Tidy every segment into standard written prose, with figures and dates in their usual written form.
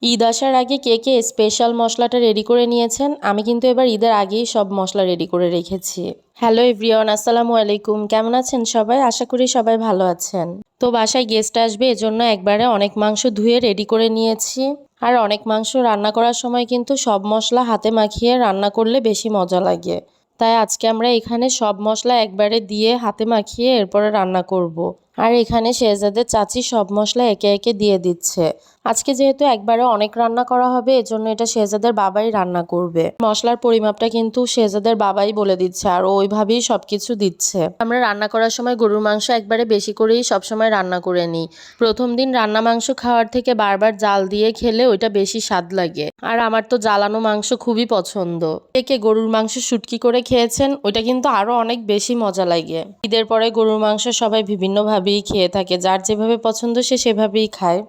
ঈদ আসার আগে কে কে স্পেশাল মশলাটা রেডি করে নিয়েছেন? আমি কিন্তু এবার ঈদের আগেই সব মশলা রেডি করে রেখেছি। হ্যালো এভরিওয়ান, আসসালামু আলাইকুম। কেমন আছেন সবাই? আশা করি সবাই ভালো আছেন। তো বাসায় গেস্ট আসবে, এজন্য একবারে অনেক মাংস ধুয়ে রেডি করে নিয়েছি। আর অনেক মাংস রান্না করার সময় কিন্তু সব মশলা হাতে মাখিয়ে রান্না করলে বেশি মজা লাগে। তাই আজকে আমরা এখানে সব মশলা একবারে দিয়ে হাতে মাখিয়ে এরপরে রান্না করব। আর এখানে শেহজাদের চাচি সব মশলা একে একে দিয়ে দিচ্ছে। আজকে যেহেতু একবারে অনেক রান্না করা হবে, এজন্য এটা শেহজাদের বাবাই রান্না করবে। মশলার পরিমাপটা কিন্তু শেহজাদের বাবাই বলে দিচ্ছে আর ওইভাবেই সবকিছু দিচ্ছে। আমরা রান্না করার সময় গরুর মাংস একবারে বেশি করেই সবসময় রান্না করে নিই। প্রথম দিন রান্না মাংস খাওয়ার থেকে বারবার জাল দিয়ে খেলে ওইটা বেশি স্বাদ লাগে। আর আমার তো জ্বালানো মাংস খুবই পছন্দ। কে গরুর মাংস শুটকি করে খেয়েছেন, ওইটা কিন্তু আরো অনেক বেশি মজা লাগে। ঈদের পরে গরুর মাংস সবাই বিভিন্নভাবেই খেয়ে থাকে, যার যেভাবে পছন্দ সে সেভাবেই খায়।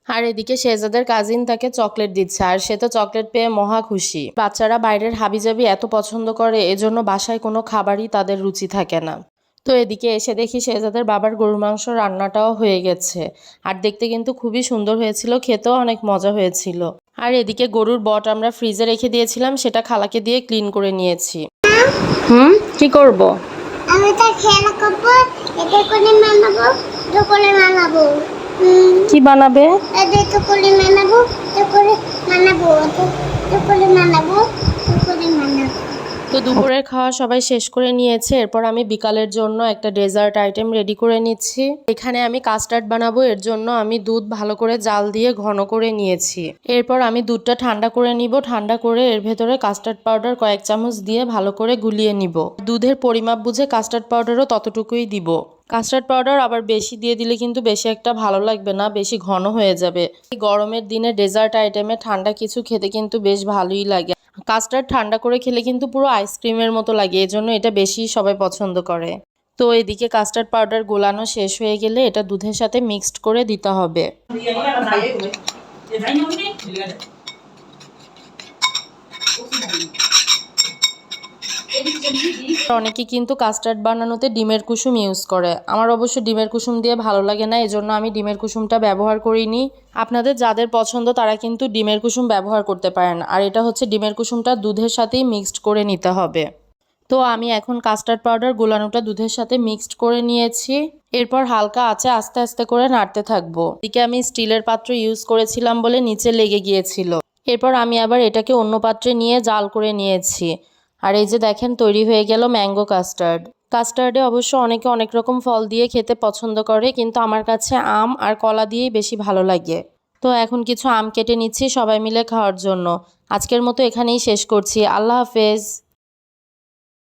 আর এদিকে শেহজাদের কাজিন তাকে চকলেট দিচ্ছে, আর সে তো চকলেট পেয়ে মহা খুশি। বাচ্চারা বাইরের হাবিজাবি এত পছন্দ করে, এজন্য বাসায় কোনো খাবারই তাদের রুচি থাকে না। তো এদিকে এসে দেখি শেহজাদের বাবার গরুর মাংস রান্নাটাও হয়ে গেছে। আর দেখতে কিন্তু খুবই সুন্দর হয়েছিল, খেতেও অনেক মজা হয়েছিল। আর এদিকে গরুর বট আমরা ফ্রিজে রেখে দিয়েছিলাম, সেটা খালাকে দিয়ে ক্লিন করে নিয়েছি। কি করব? আমি তো খেলা করব, এটা করে বানাবো, তো করে বানাবো। কি বানাবে? এটা তো করে বানাবো, তো করে বানাবো, তো করে বানাবো, তো করে বানাবো। তো দুপুরের খাওয়া সবাই শেষ করে নিয়েছে। এরপর আমি বিকালের জন্য একটা ডেজার্ট আইটেম রেডি করে নিচ্ছি। এখানে আমি কাস্টার্ড বানাবো, এর জন্য আমি দুধ ভালো করে জাল দিয়ে ঘন করে নিয়েছি। এরপর আমি দুধটা ঠান্ডা করে নিব। ঠান্ডা করে এর ভেতরে কাস্টার্ড পাউডার কয়েক চামচ দিয়ে ভালো করে গুলিয়ে নিব। দুধের পরিমাপ বুঝে কাস্টার্ড পাউডারও ততটুকুই দিব। কাস্টার্ড পাউডার আবার বেশি দিয়ে দিলে কিন্তু বেশি একটা ভালো লাগবে না, বেশি ঘন হয়ে যাবে। এই গরমের দিনে ডেজার্ট আইটেমে ঠান্ডা কিছু খেতে কিন্তু বেশ ভালোই লাগে। কাস্টার্ড ঠান্ডা করে খেলে কিন্তু পুরো আইসক্রিমের মতো লাগে, এজন্য এটা বেশি সবাই পছন্দ করে। তো এদিকে কাস্টার্ড পাউডার গোলানো শেষ হয়ে গেলে এটা দুধের সাথে মিক্সড করে দিতে হবে। অনেকে কিন্তু কাস্টার্ড বানানোতে ডিমের কুসুম ইউজ করে। আমার অবশ্য ডিমের কুসুম দিয়ে ভালো লাগে না, এজন্য আমি ডিমের কুসুমটা ব্যবহার করিনি। আপনাদের যাদের পছন্দ তারা কিন্তু ডিমের কুসুম ব্যবহার করতে পারেন। আর এটা হচ্ছে ডিমের কুসুমটা দুধের সাথেই মিক্সড করে নিতে হবে। তো আমি এখন কাস্টার্ড পাউডার গোলানোটা দুধের সাথে মিক্সড করে নিয়েছি। এরপর হালকা আঁচে আস্তে আস্তে করে নাড়তে থাকবো। এদিকে আমি স্টিলের পাত্র ইউজ করেছিলাম বলে নিচে লেগে গিয়েছিল। এরপর আমি আবার এটাকে অন্য পাত্রে নিয়ে জাল করে নিয়েছি। আর এই যে দেখেন তৈরি হয়ে গেল ম্যাঙ্গো কাস্টার্ড। কাস্টার্ডে অবশ্য অনেকে অনেক রকম ফল দিয়ে খেতে পছন্দ করে, কিন্তু আমার কাছে আম আর কলা দিয়েই বেশি ভালো লাগে। তো এখন কিছু আম কেটে নিচ্ছি সবাই মিলে খাওয়ার জন্য। আজকের মতো এখানেই শেষ করছি। আল্লাহ হাফেজ।